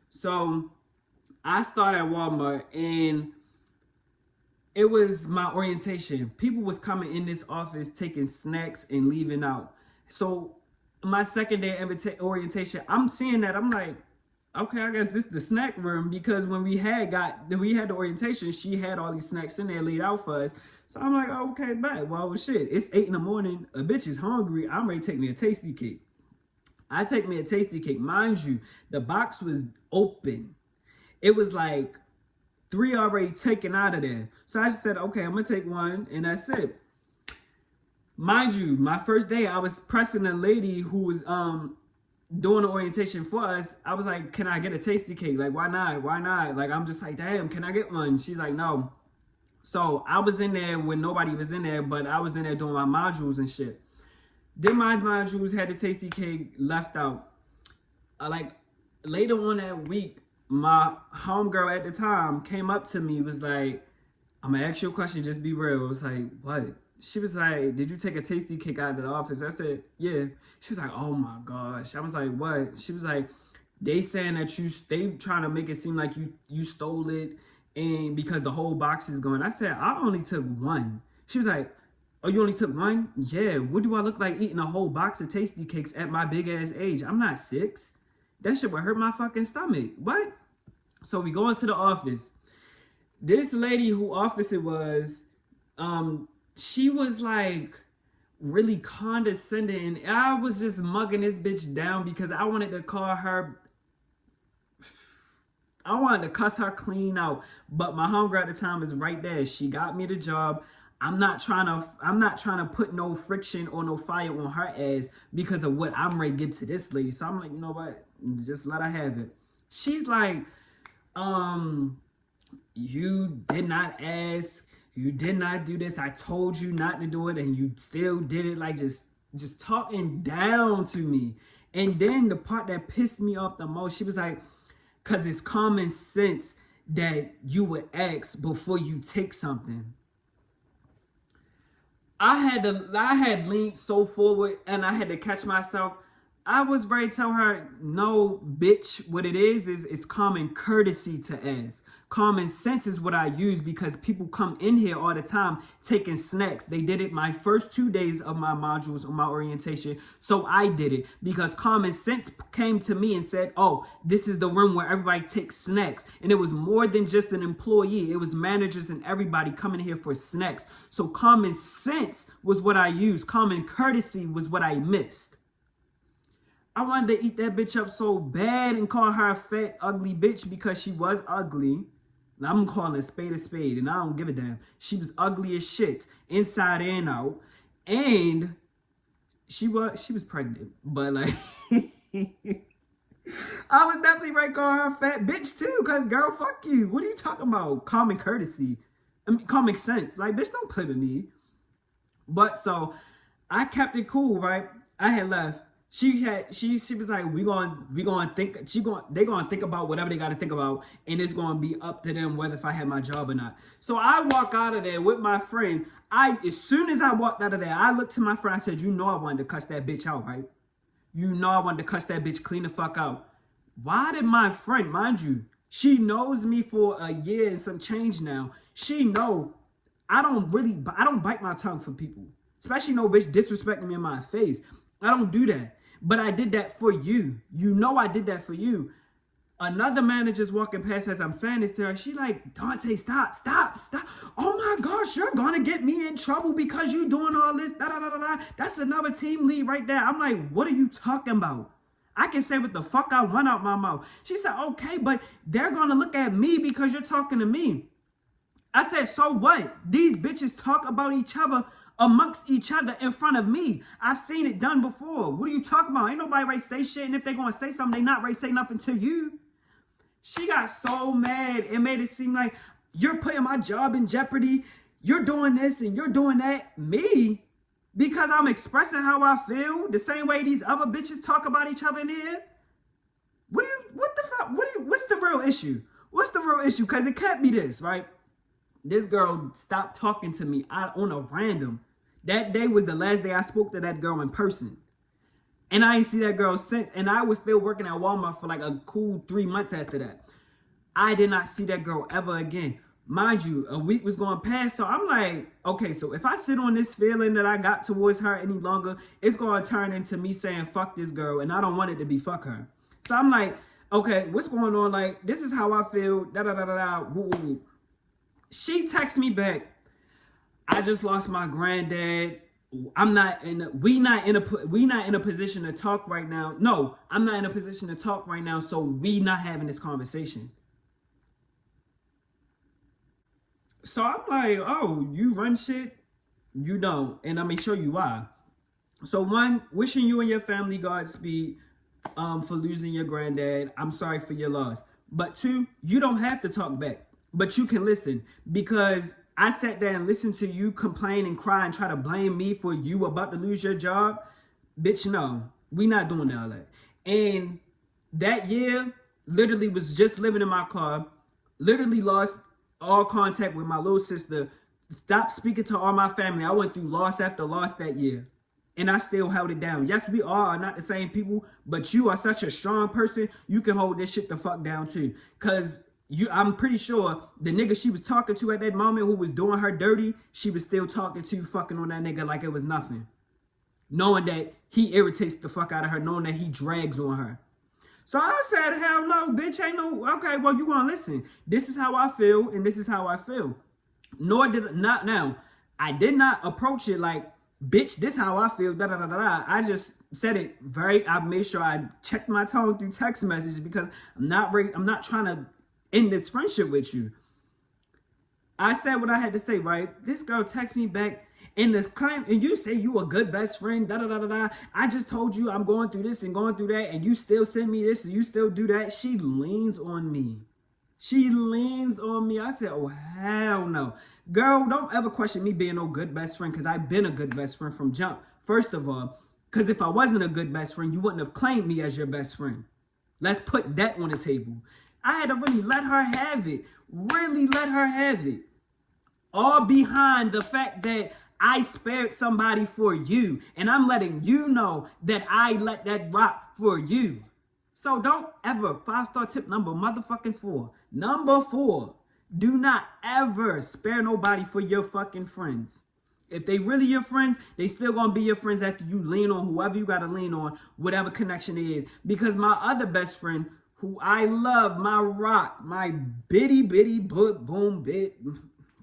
So I started at Walmart, and it was my orientation. People was coming in this office taking snacks and leaving out. So my second day orientation, I'm seeing that. I'm like, okay, I guess this is the snack room, because when we had the orientation, she had all these snacks in there laid out for us. So I'm like, oh, okay, bad. Well, shit, it's 8 in the morning. A bitch is hungry. I'm ready to take me a tasty cake. I take me a tasty cake. Mind you, the box was open. It was like 3 already taken out of there. So I just said, okay, I'm gonna take one, and that's it. Mind you, my first day, I was pressing a lady who was doing the orientation for us. I was like, can I get a tasty cake? Like, why not? Why not? Like, I'm just like, damn, can I get one? She's like, no. So I was in there when nobody was in there, but I was in there doing my modules and shit. Did my modules, had the tasty cake, left out. Like, later on that week, my homegirl at the time came up to me, was like, I'm gonna ask you a question, just be real. I was like, what? She was like, did you take a tasty cake out of the office? I said, yeah. She was like, oh my gosh. I was like, what? She was like, they saying that they trying to make it seem like you stole it, and because the whole box is gone. I said, I only took one. She was like, oh, you only took one? Yeah, what do I look like eating a whole box of tasty cakes at my big ass age? I'm not 6. That shit would hurt my fucking stomach. What? So we go into the office. This lady who office it was, she was like really condescending. I was just mugging this bitch down because I wanted to call her, I wanted to cuss her clean out. But my homegirl at the time is right there. She got me the job. I'm not trying to put no friction or no fire on her ass because of what I'm ready to give to this lady. So I'm like, you know what? Just let her have it. She's like, you did not ask, you did not do this, I told you not to do it, and you still did it. Like, just talking down to me. And then the part that pissed me off the most, she was like, because it's common sense that you would ask before you take something. I had leaned so forward, and I had to catch myself. I was ready to tell her, no, bitch, what it is it's common courtesy to ask. Common sense is what I use, because people come in here all the time taking snacks. They did it my first 2 days of my modules on my orientation. So I did it because common sense came to me and said, oh, this is the room where everybody takes snacks. And it was more than just an employee. It was managers and everybody coming here for snacks. So common sense was what I used. Common courtesy was what I missed. I wanted to eat that bitch up so bad and call her a fat, ugly bitch, because she was ugly. I'm calling a spade, and I don't give a damn. She was ugly as shit, inside and out. And she was pregnant. But like, I was definitely right calling her a fat bitch too, because girl, fuck you. What are you talking about? Common courtesy. I mean, common sense. Like, bitch, don't play with me. But so, I kept it cool, right? I had left. She was like, they gonna think about whatever they gotta think about, and it's gonna be up to them whether if I have my job or not. So I walk out of there with my friend. As soon as I walked out of there, I looked to my friend. I said, you know I wanted to cuss that bitch out, right? You know I wanted to cuss that bitch clean the fuck out. Why did my friend, mind you, she knows me for a year and some change now. She know I don't bite my tongue for people, especially no bitch disrespecting me in my face. I don't do that. But I did that for you. You know I did that for you. Another manager's walking past as I'm saying this to her. She like, Dante, stop. Oh my gosh, you're gonna get me in trouble because you doing all this. That's another team lead right there. I'm like, what are you talking about? I can say what the fuck I want out my mouth. She said, okay, but they're gonna look at me because you're talking to me. I said, so what? These bitches talk about each other amongst each other in front of me. I've seen it done before. What are you talking about? Ain't nobody ready to say shit, and if they gonna say something, they not ready to say nothing to you. She got so mad. It made it seem like you're putting my job in jeopardy. You're doing this and you're doing that. Me? Because I'm expressing how I feel the same way these other bitches talk about each other in here? What the fuck? What's the real issue? What's the real issue? Because it can't be this, right? This girl stopped talking to me on a random. That day was the last day I spoke to that girl in person. And I ain't see that girl since. And I was still working at Walmart for like a cool 3 months after that. I did not see that girl ever again. Mind you, a week was going past. So I'm like, okay, so if I sit on this feeling that I got towards her any longer, it's going to turn into me saying, fuck this girl. And I don't want it to be fuck her. So I'm like, okay, what's going on? Like, this is how I feel. Da-da-da-da-da. Woo, woo, woo. She texts me back. I just lost my granddad. We not in a position to talk right now. No, I'm not in a position to talk right now, so we not having this conversation. So I'm like, oh, you run shit? You don't. And I'm gonna show you why. So one, wishing you and your family Godspeed for losing your granddad. I'm sorry for your loss. But two, you don't have to talk back, but you can listen, because I sat there and listened to you complain and cry and try to blame me for you about to lose your job. Bitch, no, we not doing all that. And that year, literally was just living in my car, literally lost all contact with my little sister, stopped speaking to all my family. I went through loss after loss that year, and I still held it down. Yes, we all are not the same people, but you are such a strong person, you can hold this shit the fuck down too. Cause I'm pretty sure the nigga she was talking to at that moment who was doing her dirty, she was still talking to, fucking on that nigga like it was nothing. Knowing that he irritates the fuck out of her, knowing that he drags on her. So I said, hell no, bitch, ain't no, okay, well, you gonna listen. This is how I feel, and this is how I feel. Nor did, not now, I did not approach it like, bitch, this how I feel, da-da-da-da-da. I just said it I made sure I checked my tone through text messages, because I'm not trying to end this friendship with you. I said what I had to say, right? This girl texts me back in this claim, and you say you a good best friend, da-da-da-da-da. I just told you I'm going through this and going through that, and you still send me this and you still do that. She leans on me. She leans on me. I said, oh, hell no. Girl, don't ever question me being no good best friend, because I've been a good best friend from jump. First of all, because if I wasn't a good best friend, you wouldn't have claimed me as your best friend. Let's put that on the table. I had to really let her have it. Really let her have it. All behind the fact that I spared somebody for you. And I'm letting you know that I let that rock for you. So don't ever, 5-star tip number motherfucking 4. Number 4, do not ever spare nobody for your fucking friends. If they really your friends, they still gonna be your friends after you lean on whoever you gotta lean on, whatever connection it is. Because my other best friend, who I love, my rock, my bitty boom bit,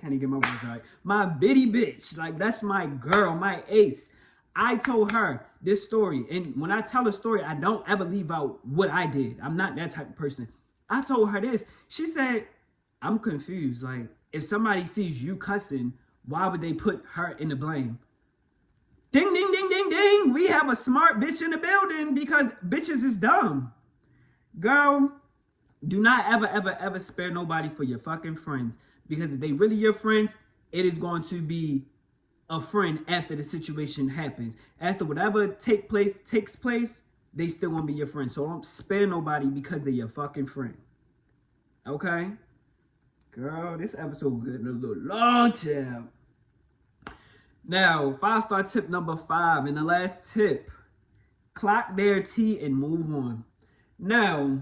can't even get my words right, my bitty bitch, like that's my girl, my ace. I told her this story, and when I tell a story, I don't ever leave out what I did. I'm not that type of person. I told her this. She said, I'm confused. Like, if somebody sees you cussing, why would they put her in the blame? Ding, ding, ding, ding, ding. We have a smart bitch in the building, because bitches is dumb. Girl, do not ever spare nobody for your fucking friends. Because if they really your friends, it is going to be a friend after the situation happens. After whatever takes place, they still gonna be your friend. So don't spare nobody because they're your fucking friend. Okay? Girl, this episode getting a little long, child. Now, 5-star tip number 5, and the last tip. Clock their tea and move on. Now,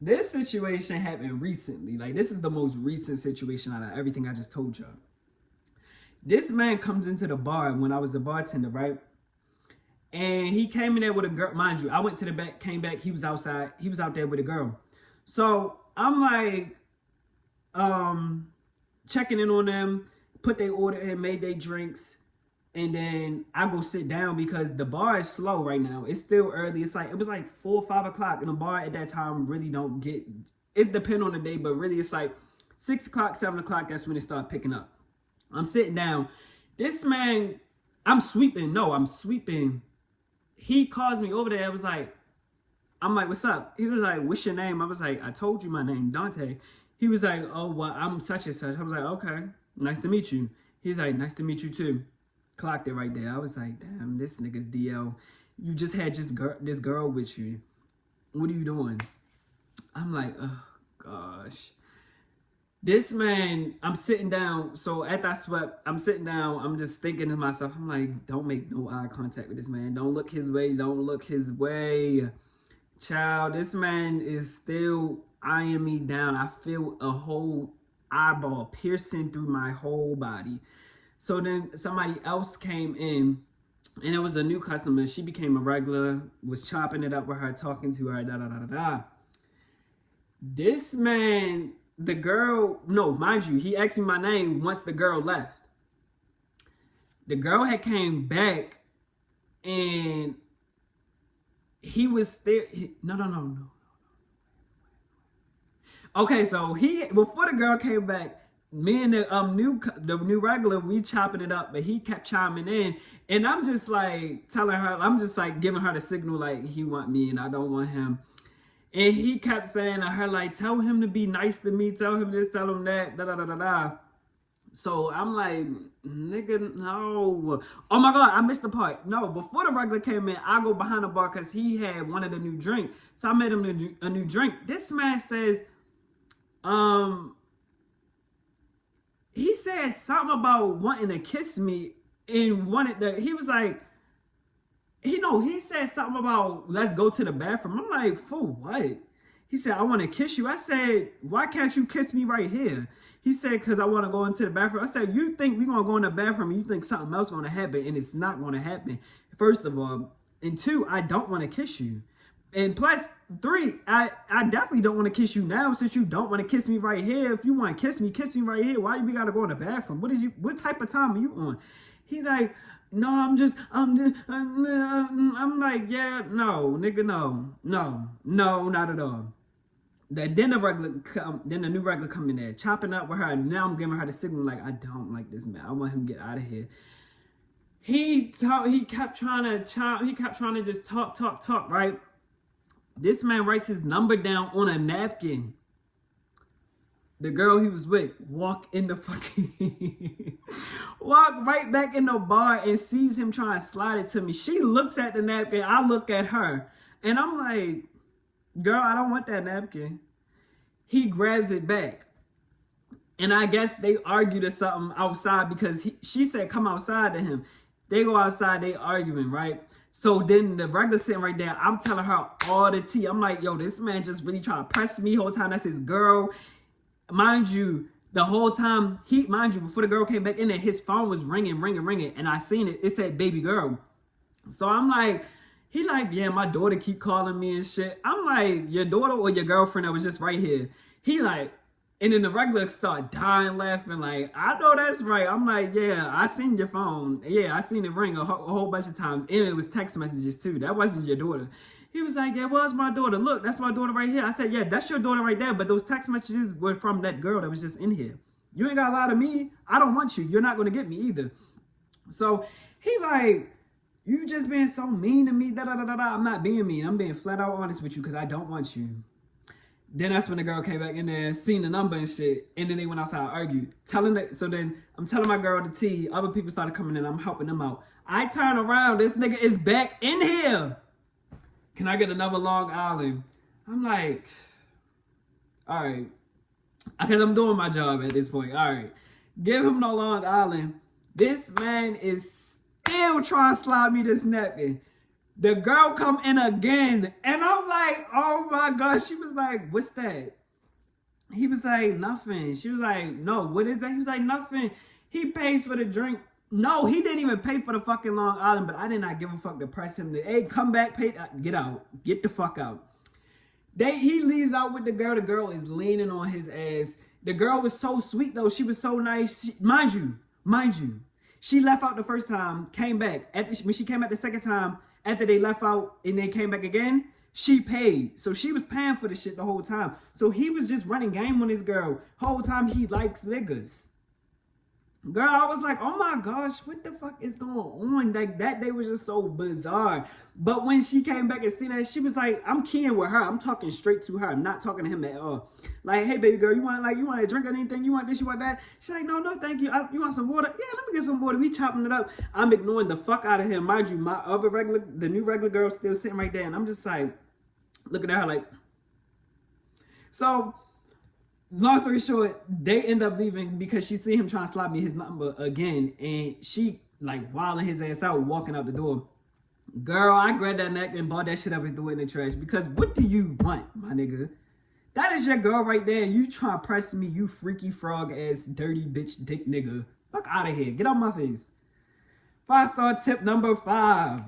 this situation happened recently. Like, this is the most recent situation out of everything I just told y'all. This man comes into the bar when I was a bartender, right? And he came in there with a girl. Mind you, I went to the back, came back. He was outside. He was out there with a girl. So I'm like, checking in on them, put their order in, made their drinks. And then I go sit down because the bar is slow right now. It's still early. It was like 4 or 5 o'clock. And the bar at that time really don't get, it depends on the day, but really it's like 6 o'clock, 7 o'clock. That's when it started picking up. I'm sitting down. This man, I'm sweeping. He calls me over there. I'm like, what's up? He was like, what's your name? I was like, I told you my name, Dante. He was like, oh, well, I'm such and such. I was like, okay, nice to meet you. He's like, nice to meet you too. Clocked it right there. I was like, damn, this nigga's DL. You just had this girl with you. What are you doing? I'm like, oh, gosh. This man, I'm sitting down. So after I swept, I'm sitting down. I'm just thinking to myself, I'm like, don't make no eye contact with this man. Don't look his way. Don't look his way. Child, this man is still eyeing me down. I feel a whole eyeball piercing through my whole body. So then somebody else came in, and it was a new customer. She became a regular, was chopping it up with her, talking to her, da da da da da. This man, the girl, no, mind you, he asked me my name once the girl left. The girl had came back, and he was still, no. Okay, so before the girl came back, me and the new regular, we chopping it up, but he kept chiming in, and I'm just like telling her, I'm just like giving her the signal like he want me and I don't want him. And he kept saying to her, like, tell him to be nice to me, tell him this, tell him that, da da da da da. So I'm like, nigga, no. Oh my God, I missed the part. No, before the regular came in, I go behind the bar because he had wanted a new drink. So I made him a new drink. This man says, he said something about wanting to kiss me and he was like, he said something about let's go to the bathroom. I'm like, for what? He said, I want to kiss you. I said, why can't you kiss me right here? He said, because I want to go into the bathroom. I said, you think we're going to go in the bathroom and you think something else going to happen, and it's not going to happen, first of all. And two, I don't want to kiss you. And plus, three, I definitely don't want to kiss you now since you don't want to kiss me right here. If you want to kiss me right here. Why we got to go in the bathroom? What type of time are you on? He like, no, I'm like, yeah, no, nigga, no, not at all. Then the new regular come in there, chopping up with her. And now I'm giving her the signal like, I don't like this man. I want him to get out of here. He kept trying to just talk, right? This man writes his number down on a napkin. The girl he was with walk right back in the bar and sees him trying to slide it to me. She looks at the napkin. I look at her. And I'm like, girl, I don't want that napkin. He grabs it back. And I guess they argued or something outside because she said, come outside to him. They go outside, they arguing, right? So then the regular sitting right there, I'm telling her all the tea. I'm like, yo, this man just really trying to press me the whole time. That's his girl. Mind you, the whole time, before the girl came back in there, his phone was ringing. And I seen it. It said baby girl. So I'm like, he like, yeah, my daughter keep calling me and shit. I'm like, your daughter or your girlfriend that was just right here? He like, and then the regular start dying laughing like, I know that's right. I'm like, yeah, I seen your phone. Yeah, I seen it ring a whole bunch of times. And it was text messages too. That wasn't your daughter. He was like, yeah, it was my daughter. Look, that's my daughter right here. I said, yeah, that's your daughter right there. But those text messages were from that girl that was just in here. You ain't got a lie to me. I don't want you. You're not going to get me either. So he like, you just being so mean to me. Da, da, da, da, da. I'm not being mean. I'm being flat out honest with you because I don't want you. Then that's when the girl came back in there, seen the number and shit. And then they went outside and argued. So then I'm telling my girl the tea. Other people started coming in. I'm helping them out. I turn around. This nigga is back in here. Can I get another Long Island? I'm like, all right. Because I'm doing my job at this point. All right. Give him no Long Island. This man is still trying to slide me this napkin. The girl come in again. And I'm like, oh my God. She was like, what's that? He was like, nothing. She was like, no, what is that? He was like, nothing. He pays for the drink. No, he didn't even pay for the fucking Long Island, but I did not give a fuck to press him. Hey, come back, pay. Get out. Get the fuck out. He leaves out with the girl. The girl is leaning on his ass. The girl was so sweet, though. She was so nice. Mind you, she left out the first time, came back. When she came back the second time, after they left out and they came back again, she paid. So she was paying for the shit the whole time. So he was just running game on this girl. Whole time he likes niggas. Girl, I was like, oh my gosh, what the fuck is going on? Like, that day was just so bizarre. But when she came back and seen that, she was like, I'm keying with her. I'm talking straight to her. I'm not talking to him at all. Like, hey, baby girl, you want a drink or anything? You want this, you want that? She's like, no, thank you. You want some water? Yeah, let me get some water. We chopping it up. I'm ignoring the fuck out of him. Mind you, the new regular girl still sitting right there. And I'm just like, looking at her like, so long story short, they end up leaving because she see him trying to slap me his number again, and she like wilding his ass out, walking out the door. Girl, I grabbed that neck and bought that shit up and threw it in the trash. Because what do you want, my nigga? That is your girl right there. You trying to press me, you freaky frog ass dirty bitch dick nigga. Fuck out of here. Get out my face. 5-star tip number 5.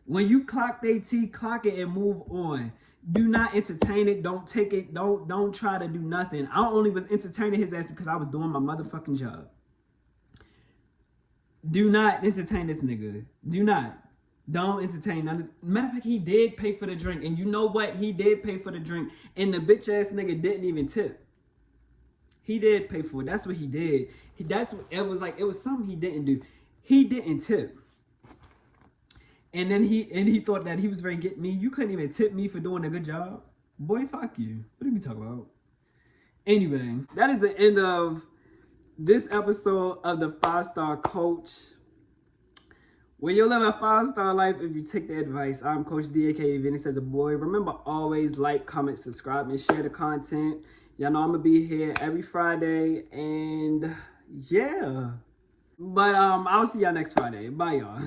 When you clock they tea, clock it and move on. Do not entertain it. Don't take it. Don't try to do nothing. I only was entertaining his ass because I was doing my motherfucking job. Do not entertain this nigga. Do not. Don't entertain none. Matter of fact, he did pay for the drink. And you know what? He did pay for the drink. And the bitch ass nigga didn't even tip. He did pay for it. That's what he did. It was something he didn't do. He didn't tip. And then he thought that he was very getting me. You couldn't even tip me for doing a good job. Boy, fuck you. What are we talking about? Anyway, that is the end of this episode of the 5-Star Coach. Where you'll live a 5-star life if you take the advice. I'm Coach D, aka Vinny Says a Boy. Remember, always like, comment, subscribe, and share the content. Y'all know I'm gonna be here every Friday, and yeah. But I'll see y'all next Friday. Bye, y'all.